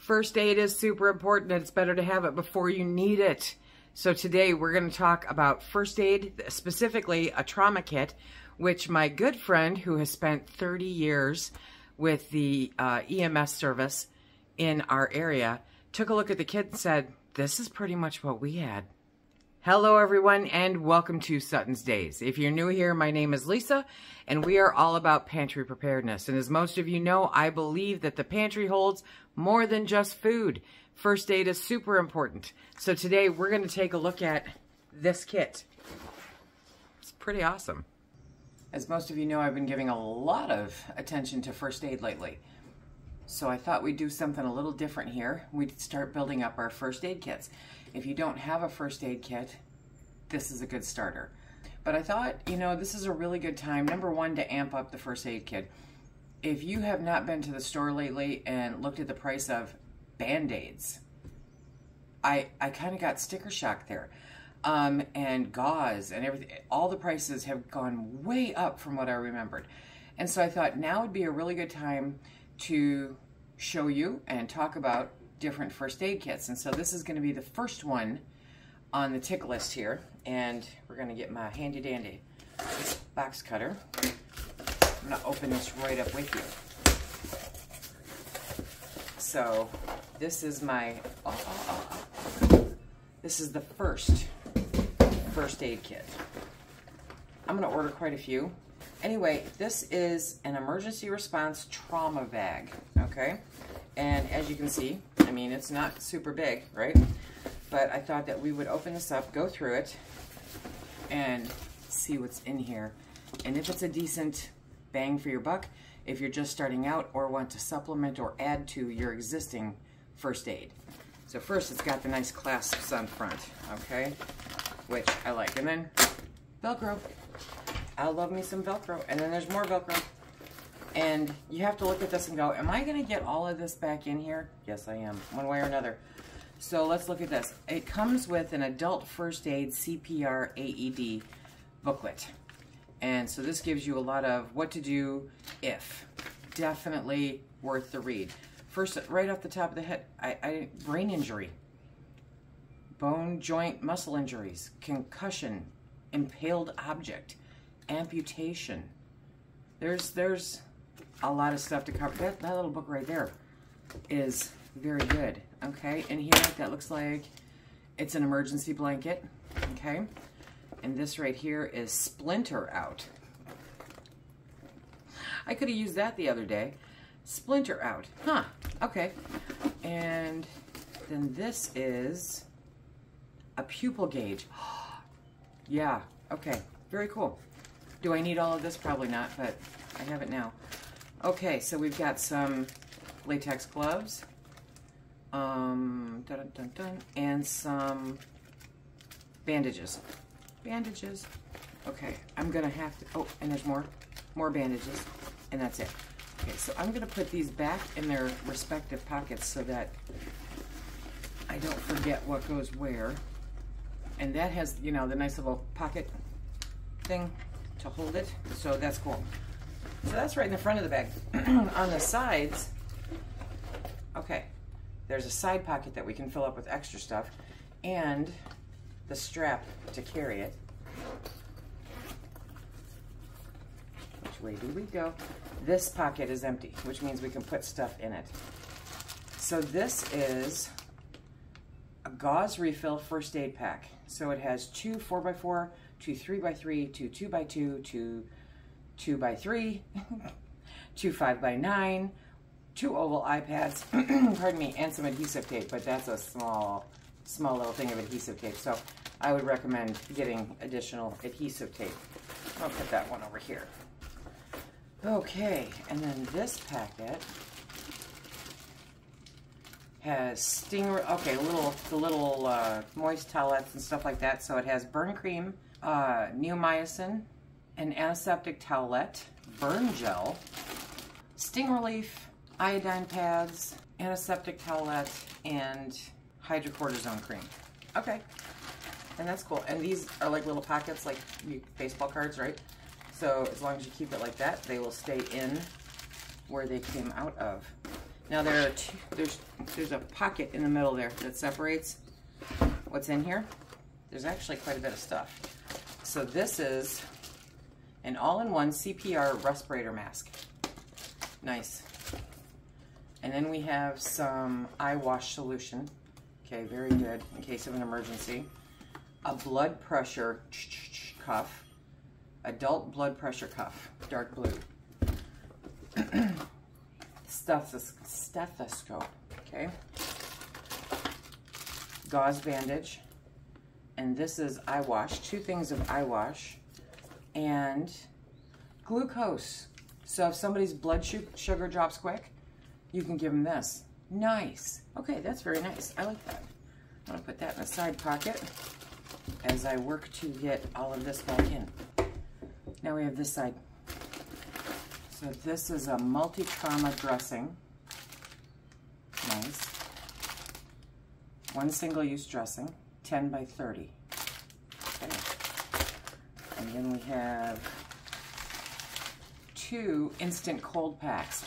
First aid is super important. It's better to have it before you need it. So today we're going to talk about first aid, specifically a trauma kit, which my good friend who has spent 30 years with the EMS service in our area took a look at the kit and said, this is pretty much what we had. Hello everyone and welcome to Sutton's Days. If you're new here, my name is Lisa and we are all about pantry preparedness. And as most of you know, I believe that the pantry holds more than just food. First aid is super important. So today we're going to take a look at this kit. It's pretty awesome. As most of you know, I've been giving a lot of attention to first aid lately. So I thought we'd do something a little different here. We'd start building up our first aid kits. If you don't have a first aid kit, this is a good starter. But I thought, you know, this is a really good time, number one, to amp up the first aid kit. If you have not been to the store lately and looked at the price of Band-Aids, I kind of got sticker shock there. And Gauze and everything, all the prices have gone way up from what I remembered. And so I thought now would be a really good time to show you and talk about different first aid kits. And so this is going to be the first one on the tick list here. And we're going to get my handy dandy box cutter. I'm going to open this right up with you. So this is my, this is the first aid kit. I'm going to order quite a few. Anyway, this is an emergency response trauma bag, okay? And as you can see, I mean, it's not super big, right? But I thought that we would open this up, go through it, and see what's in here. And if it's a decent bang for your buck, if you're just starting out or want to supplement or add to your existing first aid. So first, it's got the nice clasps on front, okay? Which I like. And then Velcro. I love me some Velcro. And then there's more Velcro. And you have to look at this and go, am I going to get all of this back in here? Yes, I am, one way or another. So let's look at this. It comes with an adult first aid CPR AED booklet. And so this gives you a lot of what to do if. Definitely worth the read. First, right off the top of the head, brain injury, bone, joint, muscle injuries, concussion, impaled object, amputation. There's a lot of stuff to cover. That little book right there is very good, okay? And here, that looks like it's an emergency blanket, okay? And this right here is Splinter Out. I could have used that the other day. Splinter Out, huh, okay. And then this is a pupil gauge. Yeah, okay, very cool. Do I need all of this? Probably not, but I have it now. Okay, so we've got some latex gloves, and some bandages. Bandages. Okay, I'm gonna have to, oh, and there's more bandages, and that's it. Okay, so I'm gonna put these back in their respective pockets so that I don't forget what goes where. And that has, you know, the nice little pocket thing to hold it, so that's cool. So that's right in the front of the bag. On the sides, okay, there's a side pocket that we can fill up with extra stuff, and the strap to carry it. Which way do we go? This pocket is empty, which means we can put stuff in it. So this is a Gauze refill first aid pack. So it has two 4x4, two 3x3, two 2x2, two 2x3, two 5x9, two oval iPads, pardon me, and some adhesive tape, but that's a small little thing of adhesive tape. So I would recommend getting additional adhesive tape. I'll put that one over here. Okay, and then this packet has okay, the little moist towelettes and stuff like that. So it has burn cream, neomycin, an antiseptic towelette, burn gel, sting relief, iodine pads, antiseptic towelette, and hydrocortisone cream. Okay, and that's cool. And these are like little pockets, like baseball cards, right? So as long as you keep it like that, they will stay in where they came out of. Now there's a pocket in the middle there that separates what's in here. There's actually quite a bit of stuff. So this is an all-in-one CPR respirator mask. Nice. And then we have some eye wash solution. Okay, very good in case of an emergency. A blood pressure cuff. Adult blood pressure cuff, dark blue. Stethoscope, okay. Gauze bandage. And this is eye wash, 2 things of eye wash. And glucose. So if somebody's blood sugar drops quick, you can give them this. Nice. Okay, that's very nice. I like that. I'm going to put that in the side pocket as I work to get all of this back in. Now we have this side. So this is a multi-trauma dressing. Nice. 1 single-use dressing, 10 by 30. Okay. And then we have 2 instant cold packs.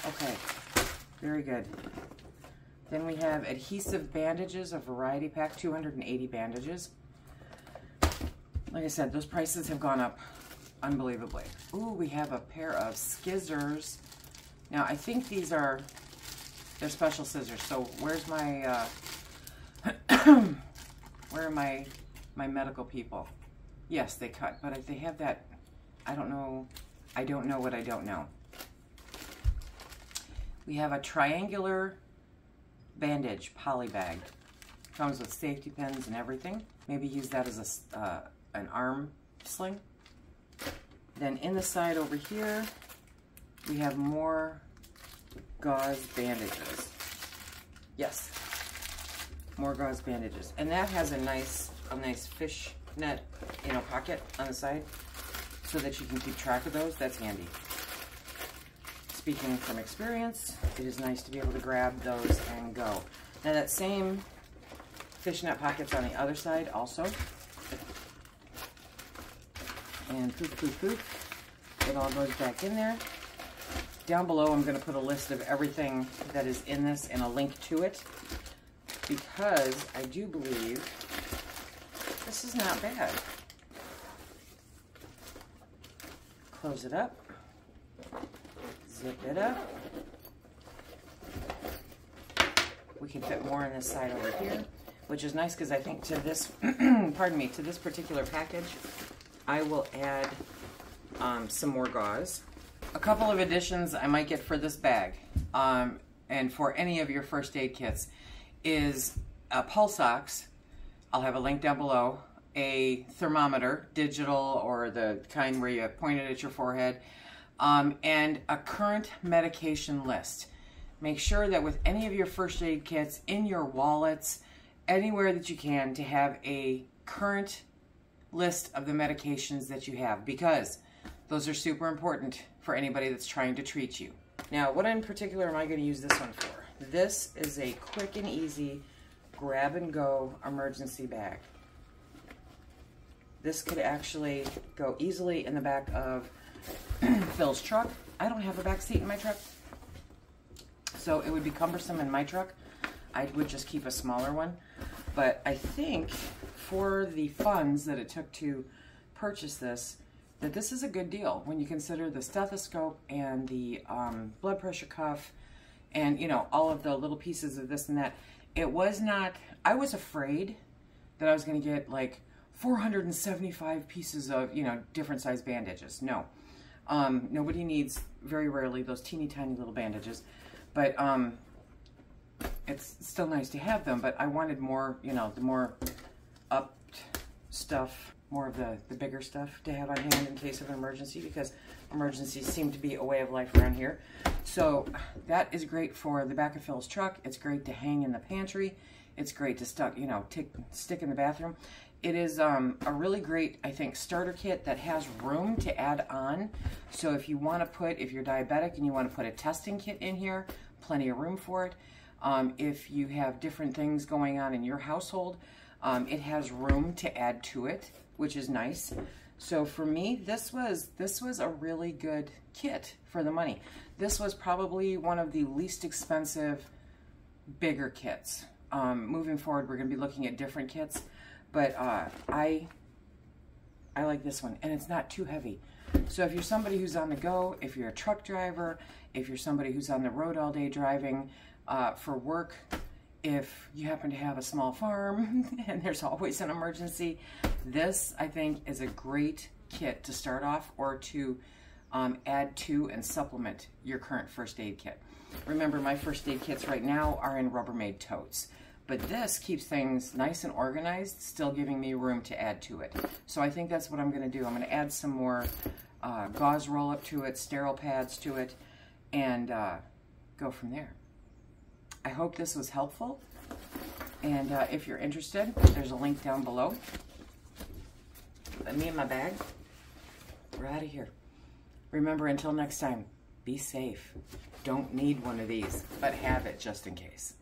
Okay, very good. Then we have adhesive bandages, a variety pack, 280 bandages. Like I said, those prices have gone up unbelievably. Ooh, we have a pair of scissors. Now, I think they're special scissors. So where's my, where are my medical people? Yes, they cut, but if they have that, I don't know what I don't know. We have a triangular bandage poly bag. Comes with safety pins and everything. Maybe use that as an arm sling. Then in the side over here, we have more gauze bandages. Yes, more gauze bandages. And that has a nice fish net, pocket on the side so that you can keep track of those. That's handy. Speaking from experience, it is nice to be able to grab those and go. Now that same fishnet pocket's on the other side also. And poof, poof, poof. It all goes back in there. Down below, I'm going to put a list of everything that is in this and a link to it, because I do believe this is not bad. Close it up. Zip it up. We can fit more on this side over here, which is nice because I think to this, pardon me, to this particular package, I will add some more gauze. A couple of additions I might get for this bag, and for any of your first aid kits, is pulse ox. I'll have a link down below. A thermometer, digital or the kind where you point it at your forehead, and a current medication list. Make sure that with any of your first aid kits, in your wallets, anywhere that you can, to have a current list of the medications that you have, because those are super important for anybody that's trying to treat you. Now, what in particular am I going to use this one for? This is a quick and easy grab and go emergency bag. This could actually go easily in the back of Phil's truck. I don't have a back seat in my truck, so it would be cumbersome in my truck. I would just keep a smaller one. But I think for the funds that it took to purchase this, that this is a good deal when you consider the stethoscope and the blood pressure cuff and, all of the little pieces of this and that. It was not, I was afraid that I was going to get like 475 pieces of, different size bandages. No. Nobody needs, very rarely, those teeny tiny little bandages. But it's still nice to have them, but I wanted more, the more up stuff, more of the bigger stuff to have on hand in case of an emergency, because emergencies seem to be a way of life around here. So that is great for the back of Phil's truck. It's great to hang in the pantry. It's great to stick in the bathroom. It is a really great, I think, starter kit that has room to add on. So if you want to put, if you're diabetic and you want to put a testing kit in here, plenty of room for it. If you have different things going on in your household, it has room to add to it, which is nice. So for me, this was a really good kit for the money. This was probably one of the least expensive, bigger kits. Moving forward, we're going to be looking at different kits, but I like this one, and it's not too heavy. So if you're somebody who's on the go, if you're a truck driver, if you're somebody who's on the road all day driving for work, if you happen to have a small farm and there's always an emergency, this, I think, is a great kit to start off or to add to and supplement your current first aid kit. Remember, my first aid kits right now are in Rubbermaid totes, but this keeps things nice and organized, still giving me room to add to it. So I think that's what I'm going to do. I'm going to add some more gauze roll-up to it, sterile pads to it, and go from there. I hope this was helpful, and if you're interested, there's a link down below. Let me in my bag. We're out of here. Remember, until next time, be safe. Don't need one of these, but have it just in case.